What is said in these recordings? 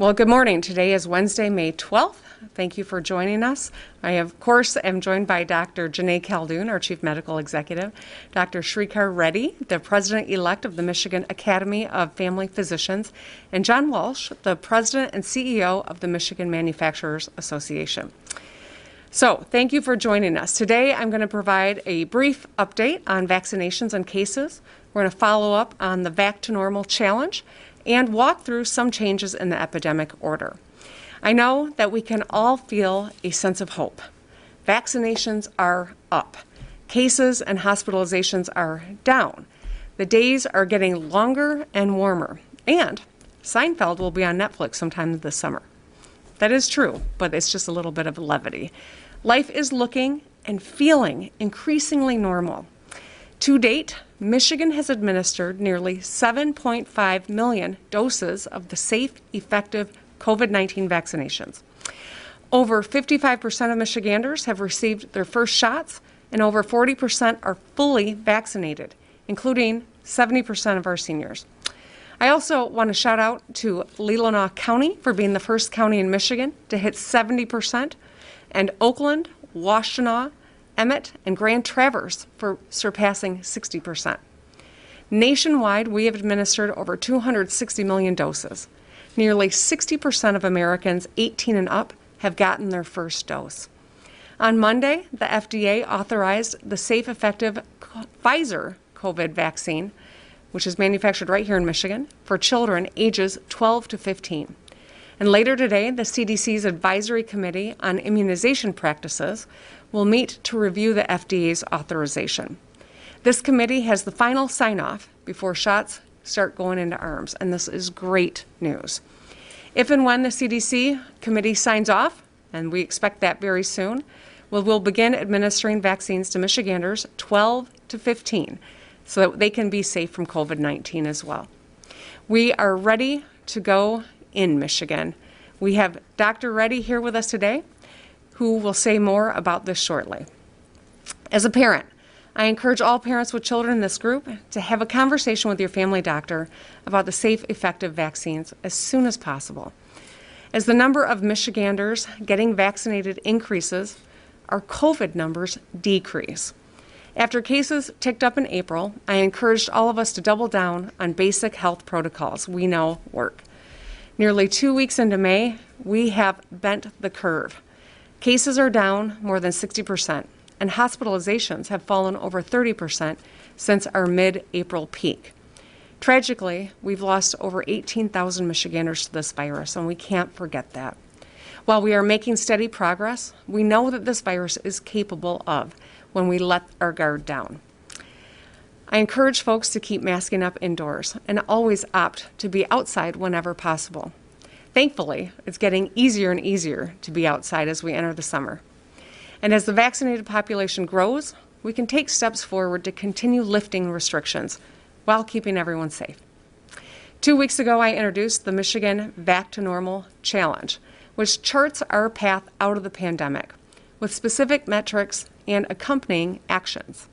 Well, good morning. Today is Wednesday, May 12th. Thank you for joining us. I, of course, am joined by Dr. Janae Caldoun, our Chief Medical Executive, Dr. Streeter Reddy, the President-elect of the Michigan Academy of Family Physicians, and John Walsh, the President and CEO of the Michigan Manufacturers Association. So, thank you for joining us. Today, I'm going to provide a brief update on vaccinations and cases. We're going to follow up on the Back to Normal Challenge and walk through some changes in the epidemic order. I know that we can all feel a sense of hope. Vaccinations are up. Cases and hospitalizations are down. The days are getting longer and warmer. And Seinfeld will be on Netflix sometime this summer. That is true, but it's just a little bit of levity. Life is looking and feeling increasingly normal. To date, Michigan has administered nearly 7.5 million doses of the safe, effective COVID-19 vaccinations. Over 55% of Michiganders have received their first shots, and over 40% are fully vaccinated, including 70% of our seniors. I also want to shout out to Leelanau County for being the first county in Michigan to hit 70%, and Oakland, Washtenaw, Emmett, and Grand Traverse for surpassing 60%. Nationwide, we have administered over 260 million doses. Nearly 60% of Americans 18 and up have gotten their first dose. On Monday, the FDA authorized the safe, effective Pfizer COVID vaccine, which is manufactured right here in Michigan, for children ages 12 to 15. And later today, the CDC's Advisory Committee on Immunization Practices will meet to review the FDA's authorization. This committee has the final sign-off before shots start going into arms, and this is great news. If and when the CDC committee signs off, and we expect that very soon, we'll begin administering vaccines to Michiganders 12 to 15 so that they can be safe from COVID-19 as well. We are ready to go in Michigan. We have Dr. Reddy here with us today, who will say more about this shortly. As a parent, I encourage all parents with children in this group to have a conversation with your family doctor about the safe, effective vaccines as soon as possible. As the number of Michiganders getting vaccinated increases, our COVID numbers decrease. After cases ticked up in April, I encouraged all of us to double down on basic health protocols we know work. Nearly 2 weeks into May, we have bent the curve. Cases are down more than 60%, and hospitalizations have fallen over 30% since our mid-April peak. Tragically, we've lost over 18,000 Michiganders to this virus, and we can't forget that. While we are making steady progress, we know that this virus is capable of when we let our guard down. I encourage folks to keep masking up indoors and always opt to be outside whenever possible. Thankfully, it's getting easier and easier to be outside as we enter the summer. And as the vaccinated population grows, we can take steps forward to continue lifting restrictions while keeping everyone safe. 2 weeks ago, I introduced the Michigan Back to Normal Challenge, which charts our path out of the pandemic with specific metrics and accompanying actions.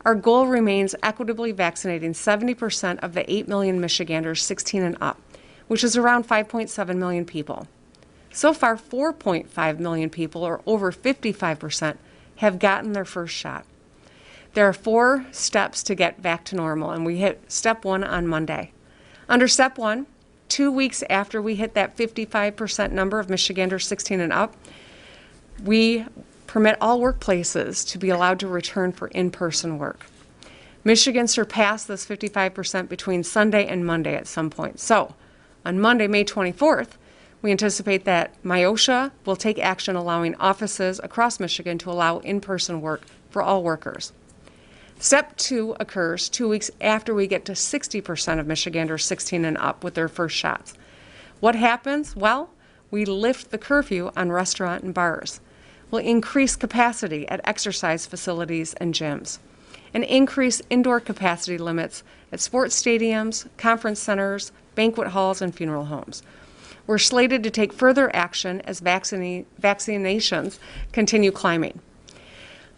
Our goal remains equitably vaccinating 70% of the 8 million Michiganders 16 and up, which is around 5.7 million people. So far, 4.5 million people, or over 55%, have gotten their first shot. There are 4 steps to get back to normal, and we hit step 1 on Monday. Under step 1, 2 weeks after we hit that 55% number of Michiganders 16 and up, we permit all workplaces to be allowed to return for in-person work. Michigan surpassed this 55% between Sunday and Monday at some point. So, on Monday, May 24th, we anticipate that MIOSHA will take action allowing offices across Michigan to allow in-person work for all workers. Step 2 occurs 2 weeks after we get to 60% of Michiganders 16 and up with their first shots. What happens? Well, we lift the curfew on restaurant and bars. We'll increase capacity at exercise facilities and gyms, and increase indoor capacity limits at sports stadiums, conference centers, banquet halls, and funeral homes. We're slated to take further action as vaccinations continue climbing.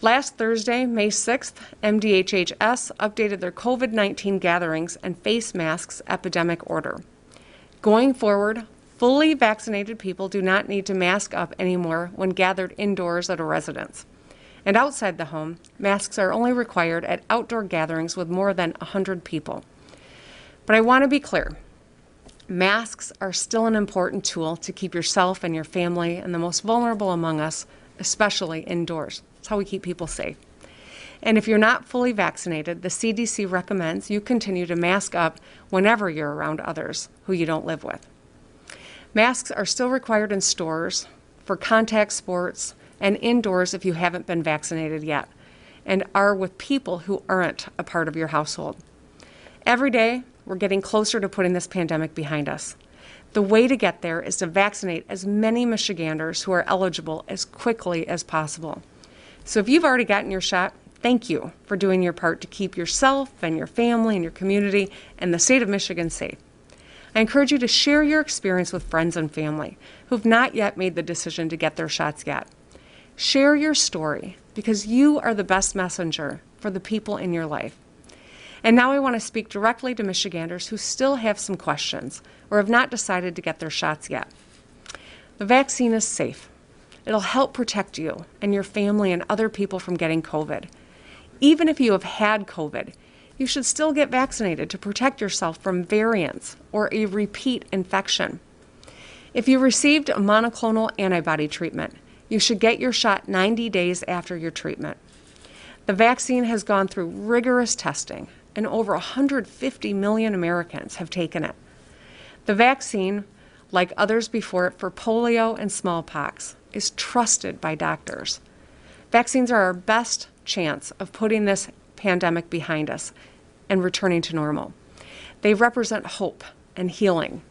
Last Thursday, May 6th, MDHHS updated their COVID-19 gatherings and face masks epidemic order. Going forward, Fully vaccinated people do not need to mask up anymore when gathered indoors at a residence. And outside the home, masks are only required at outdoor gatherings with more than 100 people. But I want to be clear. Masks are still an important tool to keep yourself and your family and the most vulnerable among us, especially indoors. It's how we keep people safe. And if you're not fully vaccinated, the CDC recommends you continue to mask up whenever you're around others who you don't live with. Masks are still required in stores, for contact sports, and indoors if you haven't been vaccinated yet, and are with people who aren't a part of your household. Every day, we're getting closer to putting this pandemic behind us. The way to get there is to vaccinate as many Michiganders who are eligible as quickly as possible. So if you've already gotten your shot, thank you for doing your part to keep yourself and your family and your community and the state of Michigan safe. I encourage you to share your experience with friends and family who've not yet made the decision to get their shots yet. Share your story because you are the best messenger for the people in your life. And now I want to speak directly to Michiganders who still have some questions or have not decided to get their shots yet. The vaccine is safe. It'll help protect you and your family and other people from getting COVID. Even if you have had COVID, you should still get vaccinated to protect yourself from variants or a repeat infection. If you received a monoclonal antibody treatment, you should get your shot 90 days after your treatment. The vaccine has gone through rigorous testing, and over 150 million Americans have taken it. The vaccine, like others before it for polio and smallpox, is trusted by doctors. Vaccines are our best chance of putting this pandemic behind us and returning to normal. They represent hope and healing.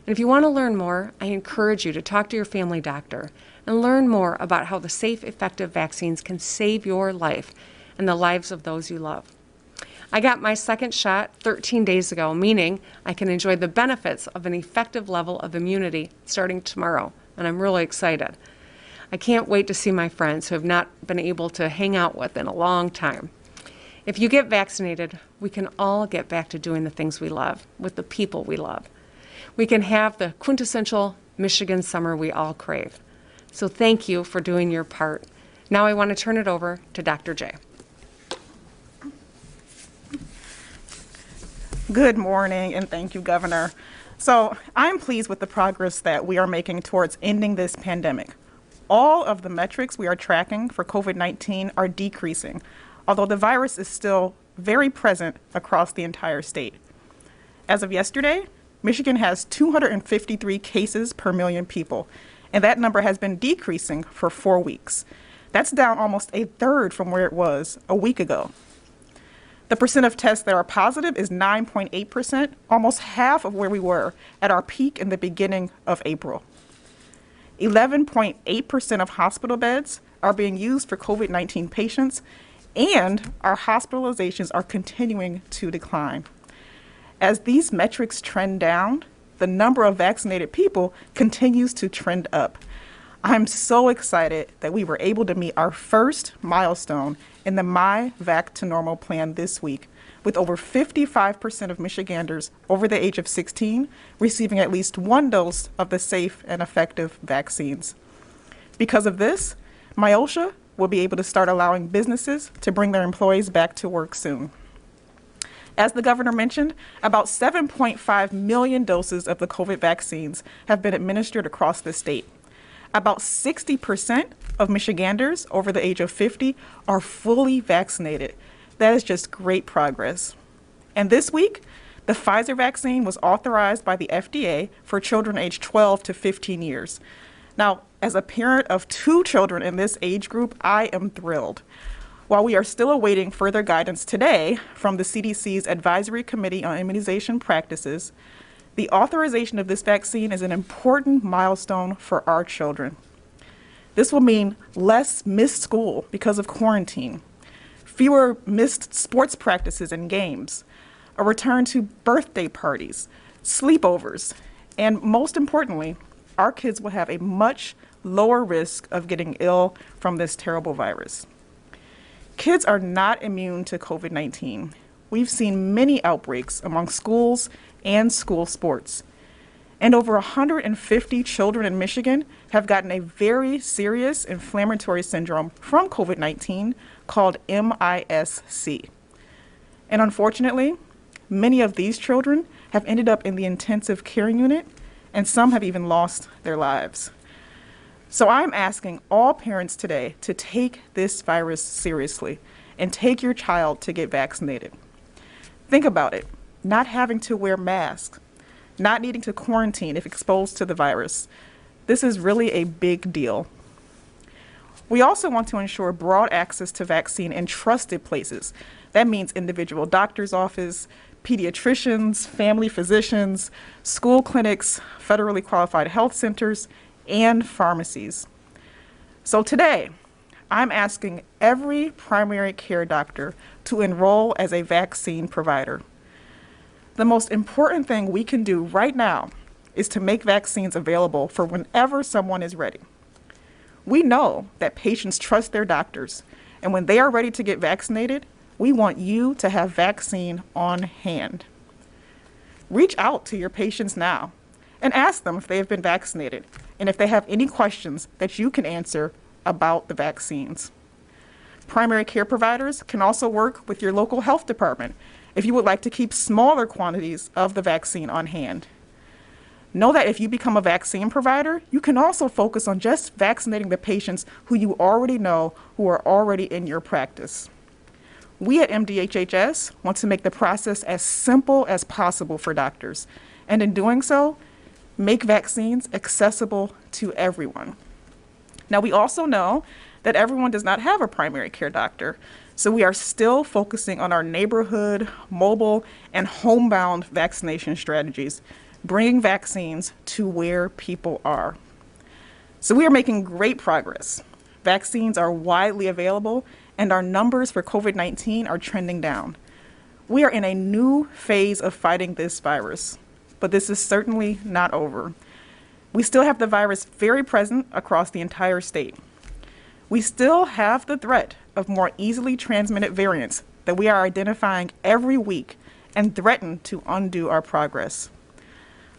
And if you want to learn more, I encourage you to talk to your family doctor and learn more about how the safe, effective vaccines can save your life and the lives of those you love. I got my second shot 13 days ago, meaning I can enjoy the benefits of an effective level of immunity starting tomorrow, and I'm really excited. I can't wait to see my friends who have not been able to hang out with in a long time. If you get vaccinated, we can all get back to doing the things we love with the people we love. We can have the quintessential Michigan summer we all crave. So thank you for doing your part. Now I want to turn it over to Dr. J. Good morning, and thank you, Governor. So I'm pleased with the progress that we are making towards ending this pandemic. All of the metrics we are tracking for COVID-19 are decreasing, although the virus is still very present across the entire state. As of yesterday, Michigan has 253 cases per million people, and that number has been decreasing for 4 weeks. That's down almost a third from where it was a week ago. The percent of tests that are positive is 9.8%, almost half of where we were at our peak in the beginning of April. 11.8% of hospital beds are being used for COVID-19 patients, and our hospitalizations are continuing to decline. As these metrics trend down, the number of vaccinated people continues to trend up. I'm so excited that we were able to meet our first milestone in the My Vac to Normal plan this week, with over 55% of Michiganders over the age of 16 receiving at least one dose of the safe and effective vaccines. Because of this, MIOSHA will be able to start allowing businesses to bring their employees back to work soon. As the governor mentioned, about 7.5 million doses of the COVID vaccines have been administered across the state. About 60% of Michiganders over the age of 50 are fully vaccinated. That is just great progress. And this week, the Pfizer vaccine was authorized by the FDA for children aged 12 to 15 years. Now, as a parent of 2 children in this age group, I am thrilled. While we are still awaiting further guidance today from the CDC's Advisory Committee on Immunization Practices, the authorization of this vaccine is an important milestone for our children. This will mean less missed school because of quarantine, fewer missed sports practices and games, a return to birthday parties, sleepovers, and most importantly, our kids will have a much lower risk of getting ill from this terrible virus. Kids are not immune to COVID-19. We've seen many outbreaks among schools and school sports. And over 150 children in Michigan have gotten a very serious inflammatory syndrome from COVID-19 called MIS-C. And unfortunately, many of these children have ended up in the intensive care unit, and some have even lost their lives. So I'm asking all parents today to take this virus seriously and take your child to get vaccinated. Think about it, not having to wear masks, not needing to quarantine if exposed to the virus. This is really a big deal. We also want to ensure broad access to vaccine in trusted places. That means individual doctor's office, pediatricians, family physicians, school clinics, federally qualified health centers, and pharmacies. So today, I'm asking every primary care doctor to enroll as a vaccine provider. The most important thing we can do right now is to make vaccines available for whenever someone is ready. We know that patients trust their doctors, and when they are ready to get vaccinated, we want you to have vaccine on hand. Reach out to your patients now and ask them if they have been vaccinated and if they have any questions that you can answer about the vaccines. Primary care providers can also work with your local health department if you would like to keep smaller quantities of the vaccine on hand. Know that if you become a vaccine provider, you can also focus on just vaccinating the patients who you already know who are already in your practice. We at MDHHS want to make the process as simple as possible for doctors, and in doing so, make vaccines accessible to everyone. Now, we also know that everyone does not have a primary care doctor, so we are still focusing on our neighborhood, mobile, and homebound vaccination strategies, bringing vaccines to where people are. So we are making great progress. Vaccines are widely available, and our numbers for COVID-19 are trending down. We are in a new phase of fighting this virus, but this is certainly not over. We still have the virus very present across the entire state. We still have the threat of more easily transmitted variants that we are identifying every week and threaten to undo our progress.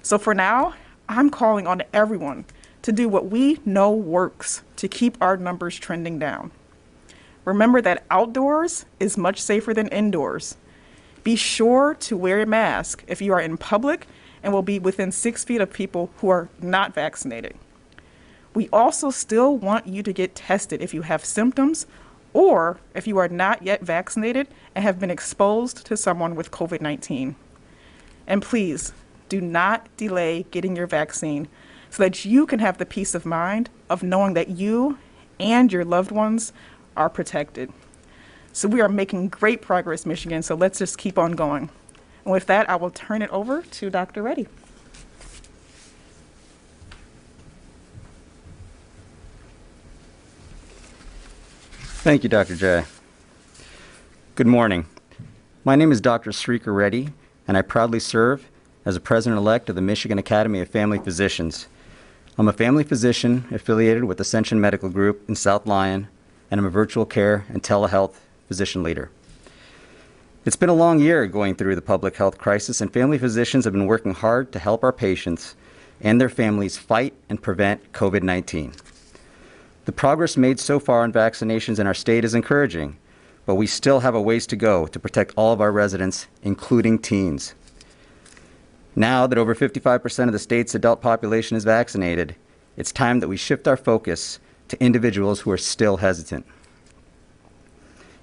So for now, I'm calling on everyone to do what we know works to keep our numbers trending down. Remember that outdoors is much safer than indoors. Be sure to wear a mask if you are in public and will be within 6 feet of people who are not vaccinated. We also still want you to get tested if you have symptoms or if you are not yet vaccinated and have been exposed to someone with COVID-19. And please, do not delay getting your vaccine so that you can have the peace of mind of knowing that you and your loved ones are protected. So we are making great progress, Michigan, so let's just keep on going. And with that, I will turn it over to Dr. Reddy. Thank you, Dr. J. Good morning. My name is Dr. Streeter Reddy, and I proudly serve as the President-elect of the Michigan Academy of Family Physicians. I'm a family physician affiliated with Ascension Medical Group in South Lyon, and I'm a virtual care and telehealth physician leader. It's been a long year going through the public health crisis, and family physicians have been working hard to help our patients and their families fight and prevent COVID-19. The progress made so far on vaccinations in our state is encouraging, but we still have a ways to go to protect all of our residents, including teens. Now that over 55% of the state's adult population is vaccinated, it's time that we shift our focus to individuals who are still hesitant.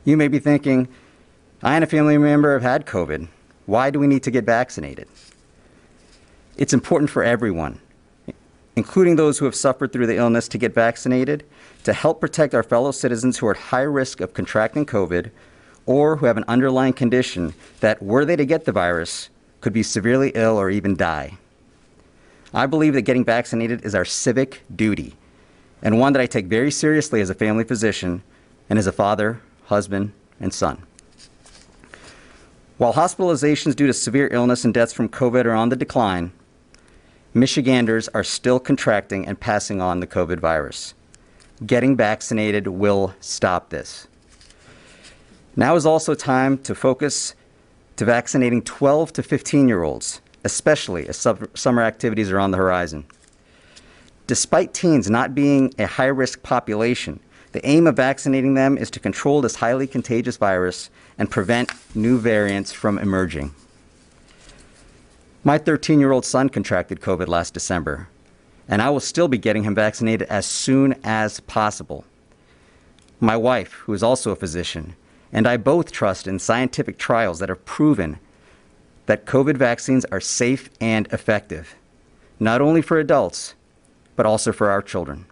You may be thinking, I and a family member have had COVID. Why do we need to get vaccinated? It's important for everyone, including those who have suffered through the illness, to get vaccinated to help protect our fellow citizens who are at high risk of contracting COVID or who have an underlying condition that, were they to get the virus, could be severely ill or even die. I believe that getting vaccinated is our civic duty, and one that I take very seriously as a family physician and as a father, husband, and son. While hospitalizations due to severe illness and deaths from COVID are on the decline, Michiganders are still contracting and passing on the COVID virus. Getting vaccinated will stop this. Now is also time to focus to vaccinating 12 to 15-year-olds, especially as summer activities are on the horizon. Despite teens not being a high-risk population, the aim of vaccinating them is to control this highly contagious virus and prevent new variants from emerging. My 13-year-old son contracted COVID last December, and I will still be getting him vaccinated as soon as possible. My wife, who is also a physician, and I both trust in scientific trials that have proven that COVID vaccines are safe and effective, not only for adults, but also for our children.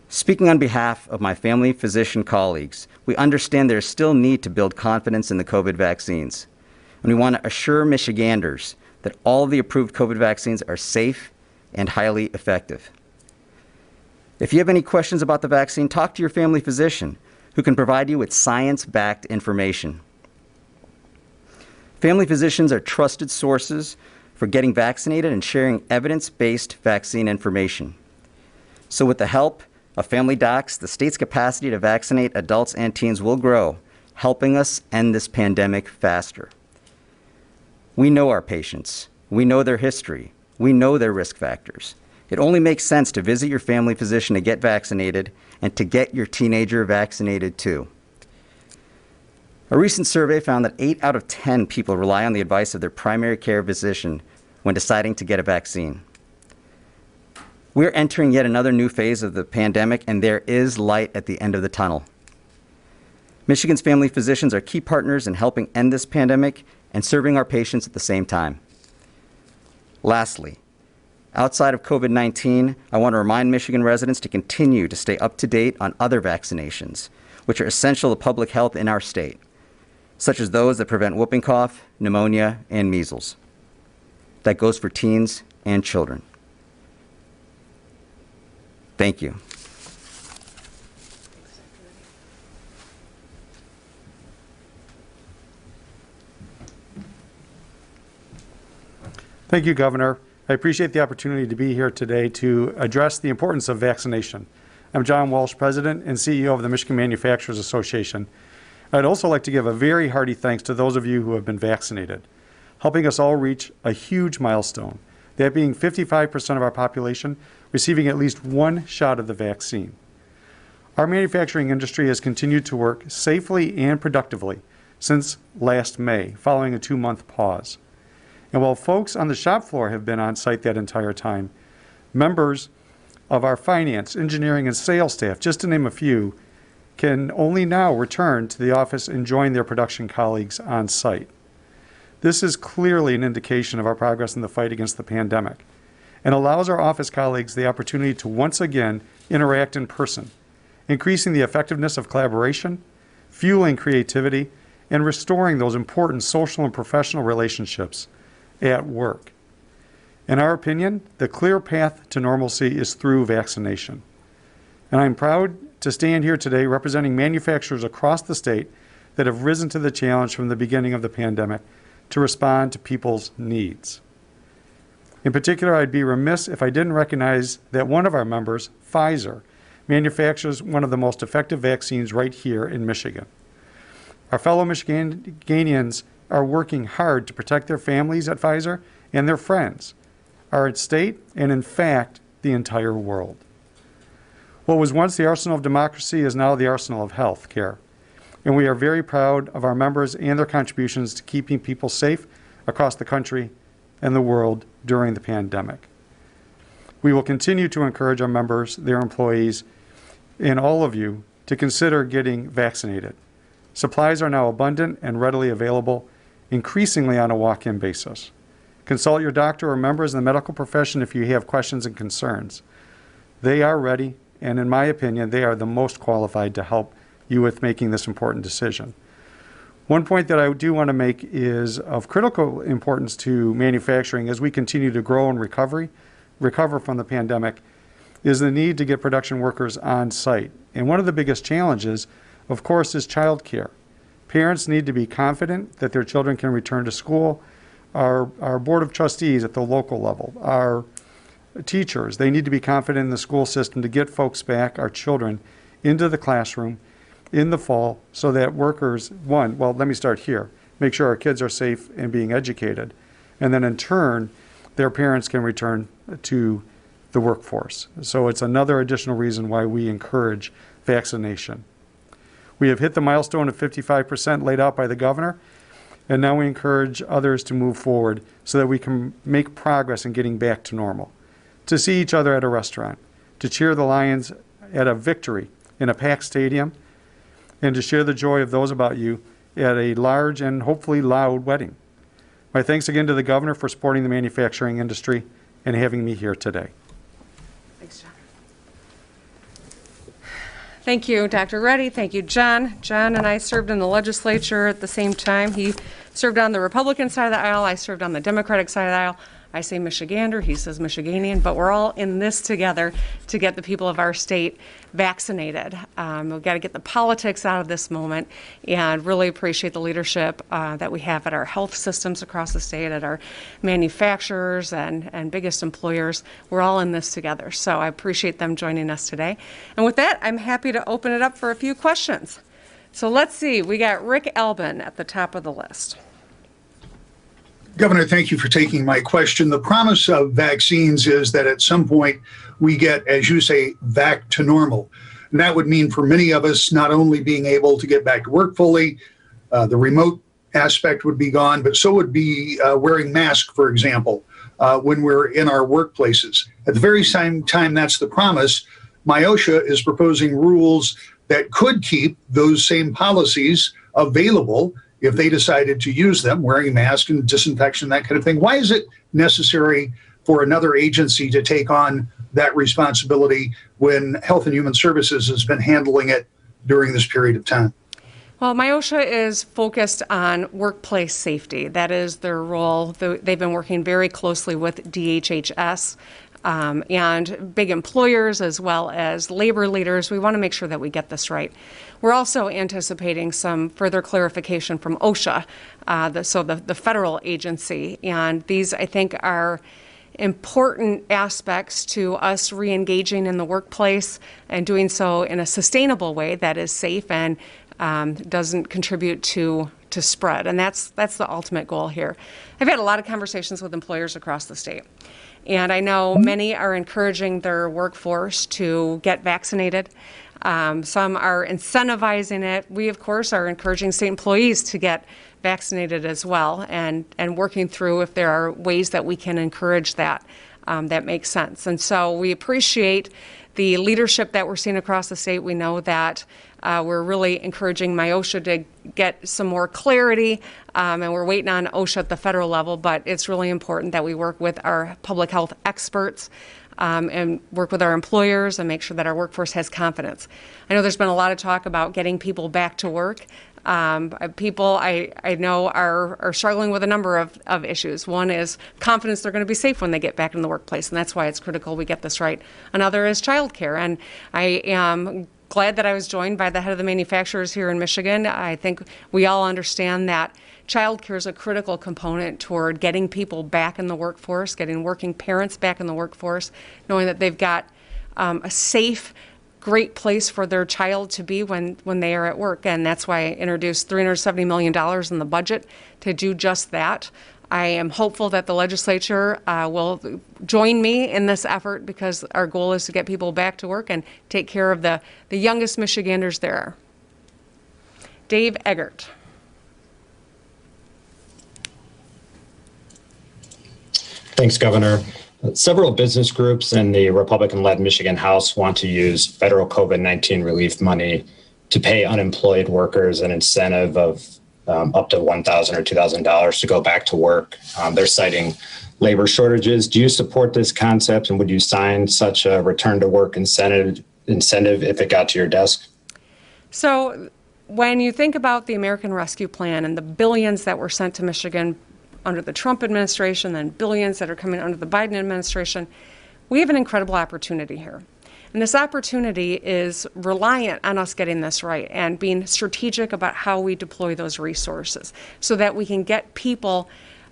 Speaking on behalf of my family physician colleagues, we understand there is still need to build confidence in the COVID vaccines, and we want to assure Michiganders that all of the approved COVID vaccines are safe and highly effective. If you have any questions about the vaccine, talk to your family physician, who can provide you with science-backed information. Family physicians are trusted sources for getting vaccinated and sharing evidence-based vaccine information. So with the help of family docs, the state's capacity to vaccinate adults and teens will grow, helping us end this pandemic faster. We know our patients. We know their history. We know their risk factors. It only makes sense to visit your family physician to get vaccinated and to get your teenager vaccinated too. A recent survey found that 8 out of 10 people rely on the advice of their primary care physician when deciding to get a vaccine. We're entering yet another new phase of the pandemic, and there is light at the end of the tunnel. Michigan's family physicians are key partners in helping end this pandemic and serving our patients at the same time. Lastly, outside of COVID-19, I want to remind Michigan residents to continue to stay up to date on other vaccinations, which are essential to public health in our state, such as those that prevent whooping cough, pneumonia, and measles. That goes for teens and children. Thank you. Thank you, Governor. I appreciate the opportunity to be here today to address the importance of vaccination. I'm John Walsh, President and CEO of the Michigan Manufacturers Association. I'd also like to give a very hearty thanks to those of you who have been vaccinated, helping us all reach a huge milestone, that being 55% of our population receiving at least one shot of the vaccine. Our manufacturing industry has continued to work safely and productively since last May, following a 2-month pause. And while folks on the shop floor have been on site that entire time, members of our finance, engineering, and sales staff, just to name a few, can only now return to the office and join their production colleagues on site. This is clearly an indication of our progress in the fight against the pandemic and allows our office colleagues the opportunity to once again interact in person, increasing the effectiveness of collaboration, fueling creativity, and restoring those important social and professional relationships at work. In our opinion, the clear path to normalcy is through vaccination. And I'm proud to stand here today representing manufacturers across the state that have risen to the challenge from the beginning of the pandemic to respond to people's needs. In particular, I'd be remiss if I didn't recognize that one of our members, Pfizer, manufactures one of the most effective vaccines right here in Michigan. Our fellow Michiganians are working hard to protect their families at Pfizer and their friends, our state, and in fact, the entire world. What was once the arsenal of democracy is now the arsenal of health care, and we are very proud of our members and their contributions to keeping people safe across the country and the world during the pandemic. We will continue to encourage our members, their employees, and all of you to consider getting vaccinated. Supplies are now abundant and readily available, increasingly on a walk-in basis. Consult your doctor or members in the medical profession if you have questions and concerns. They are ready, and in my opinion, they are the most qualified to help you with making this important decision. One point that I do want to make is of critical importance to manufacturing as we continue to grow and recover from the pandemic is the need to get production workers on site. And one of the biggest challenges, of course, is childcare. Parents need to be confident that their children can return to school. Our board of trustees at the local level, our teachers, they need to be confident in the school system to get folks back, our children, into the classroom in the fall so that workers, let me start here. make sure our kids are safe and being educated. And then in turn, their parents can return to the workforce. So it's another additional reason why we encourage vaccination. We have hit the milestone of 55% laid out by the governor, and now we encourage others to move forward so that we can make progress in getting back to normal. To see each other at a restaurant, to cheer the Lions at a victory in a packed stadium, and to share the joy of those about you at a large and hopefully loud wedding. My thanks again to the governor for supporting the manufacturing industry and having me here today. Thanks, John. Thank you, Dr. Reddy. Thank you, John. John and I served in the legislature at the same time. He served on the Republican side of the aisle. I served on the Democratic side of the aisle. I say Michigander, he says Michiganian, but we're all in this together to get the people of our state vaccinated. We've got to get the politics out of this moment and really appreciate the leadership that we have at our health systems across the state, at our manufacturers and biggest employers. We're all in this together, so I appreciate them joining us today. And with that, I'm happy to open it up for a few questions. So let's see, we got Rick Albin at the top of the list. Governor, thank you for taking my question. The promise of vaccines is that at some point we get, as you say, back to normal. And that would mean for many of us not only being able to get back to work fully, the remote aspect would be gone, but so would be wearing masks, for example, when we're in our workplaces. At the very same time that's the promise, MIOSHA is proposing rules that could keep those same policies available if they decided to use them, wearing masks and disinfection, that kind of thing. Why is it necessary for another agency to take on that responsibility when Health and Human Services has been handling it during this period of time? Well, MIOSHA is focused on workplace safety. That is their role. They've been working very closely with DHHS and big employers as well as labor leaders. We want to make sure that we get this right. We're also anticipating some further clarification from OSHA, the federal agency, and these, I think, are important aspects to us re-engaging in the workplace and doing so in a sustainable way that is safe and doesn't contribute to spread. And that's the ultimate goal here. I've had a lot of conversations with employers across the state. And I know many are encouraging their workforce to get vaccinated. Some are incentivizing it. We, of course, are encouraging state employees to get vaccinated as well and working through if there are ways that we can encourage that that makes sense. And so we appreciate the leadership that we're seeing across the state. We know that we're really encouraging MIOSHA to get some more clarity, and we're waiting on OSHA at the federal level, but it's really important that we work with our public health experts and work with our employers and make sure that our workforce has confidence. I know there's been a lot of talk about getting people back to work. People I know are struggling with a number of issues. One is confidence they're going to be safe when they get back in the workplace, and that's why it's critical we get this right. Another is childcare, and I am glad that I was joined by the head of the manufacturers here in Michigan. I think we all understand that childcare is a critical component toward getting people back in the workforce, getting working parents back in the workforce, knowing that they've got a safe, great place for their child to be when they are at work. And that's why I introduced $370 million in the budget to do just that. I am hopeful that the legislature will join me in this effort because our goal is to get people back to work and take care of the youngest Michiganders there are. Dave Eggert. Thanks, Governor. Several business groups in the Republican-led Michigan House want to use federal COVID-19 relief money to pay unemployed workers an incentive of up to $1,000 or $2,000 to go back to work. They're citing labor shortages. Do you support this concept, and would you sign such a return to work incentive if it got to your desk? So when you think about the American Rescue Plan and the billions that were sent to Michigan under the Trump administration, then billions that are coming under the Biden administration, we have an incredible opportunity here. And this opportunity is reliant on us getting this right and being strategic about how we deploy those resources so that we can get people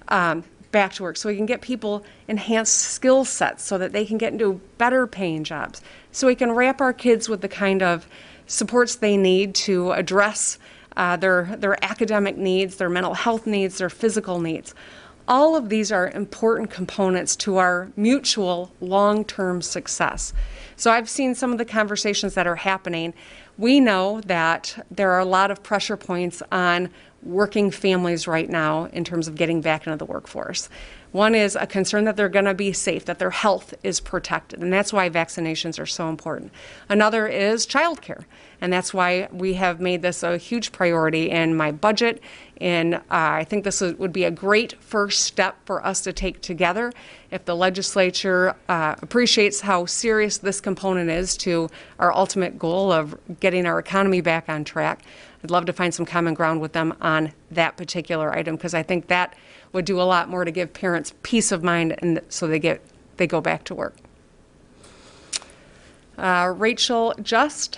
back to work, so we can get people enhanced skill sets so that they can get into better paying jobs, so we can wrap our kids with the kind of supports they need to address their academic needs, their mental health needs, their physical needs. All of these are important components to our mutual long-term success. So I've seen some of the conversations that are happening. We know that there are a lot of pressure points on working families right now in terms of getting back into the workforce. One is a concern that they're going to be safe, that their health is protected, and that's why vaccinations are so important. Another is childcare, and that's why we have made this a huge priority in my budget, and I think this would be a great first step for us to take together if the legislature appreciates how serious this component is to our ultimate goal of getting our economy back on track. I'd love to find some common ground with them on that particular item, because I think that would do a lot more to give parents peace of mind, and so they go back to work. Rachel Just.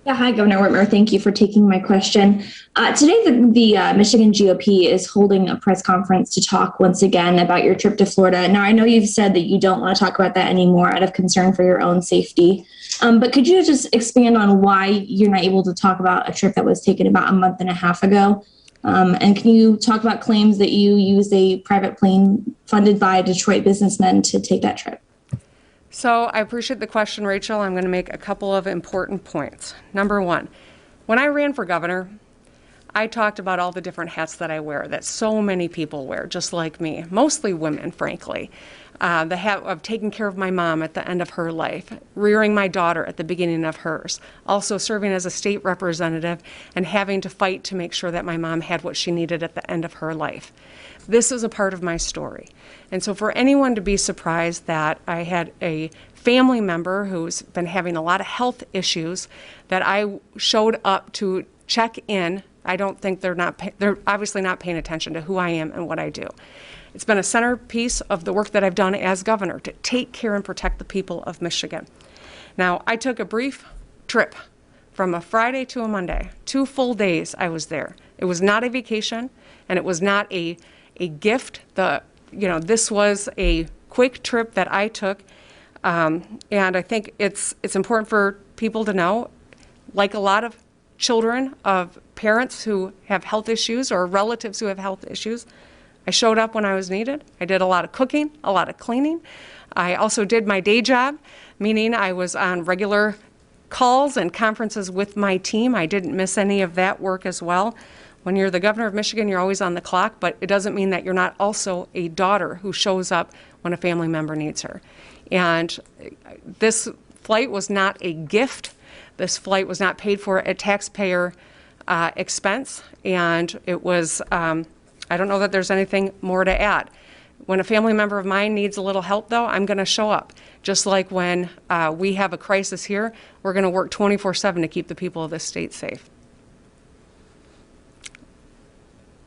Yeah, hi, Governor Whitmer. Thank you for taking my question. Today, the Michigan GOP is holding a press conference to talk once again about your trip to Florida. Now, I know you've said that you don't want to talk about that anymore out of concern for your own safety. But could you just expand on why you're not able to talk about a trip that was taken about a month and a half ago? And can you talk about claims that you used a private plane funded by Detroit businessmen to take that trip? So I appreciate the question, Rachel. I'm going to make a couple of important points. Number one, when I ran for governor, I talked about all the different hats that I wear, that so many people wear, just like me, mostly women, frankly. The hat of taking care of my mom at the end of her life, rearing my daughter at the beginning of hers, also serving as a state representative and having to fight to make sure that my mom had what she needed at the end of her life. This is a part of my story. And so for anyone to be surprised that I had a family member who's been having a lot of health issues, that I showed up to check in, I don't think they're obviously not paying attention to who I am and what I do. It's been a centerpiece of the work that I've done as governor to take care and protect the people of Michigan. Now, I took a brief trip from a Friday to a Monday. 2 full days I was there. It was not a vacation, and it was not a gift. This was a quick trip that I took, and I think it's important for people to know, like a lot of children of parents who have health issues or relatives who have health issues, I showed up when I was needed. I did a lot of cooking, a lot of cleaning. I also did my day job, meaning I was on regular calls and conferences with my team. I didn't miss any of that work as well. When you're the governor of Michigan, you're always on the clock, but it doesn't mean that you're not also a daughter who shows up when a family member needs her. And this flight was not a gift. This flight was not paid for at taxpayer expense, and it was, I don't know that there's anything more to add. When a family member of mine needs a little help, though, I'm going to show up. Just like when we have a crisis here, we're going to work 24/7 to keep the people of this state safe.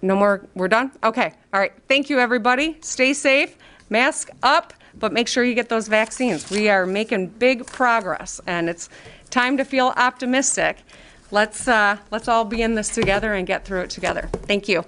No more, we're done? Okay, all right. Thank you, everybody. Stay safe, mask up, but make sure you get those vaccines. We are making big progress, and it's time to feel optimistic. Let's all be in this together and get through it together. Thank you.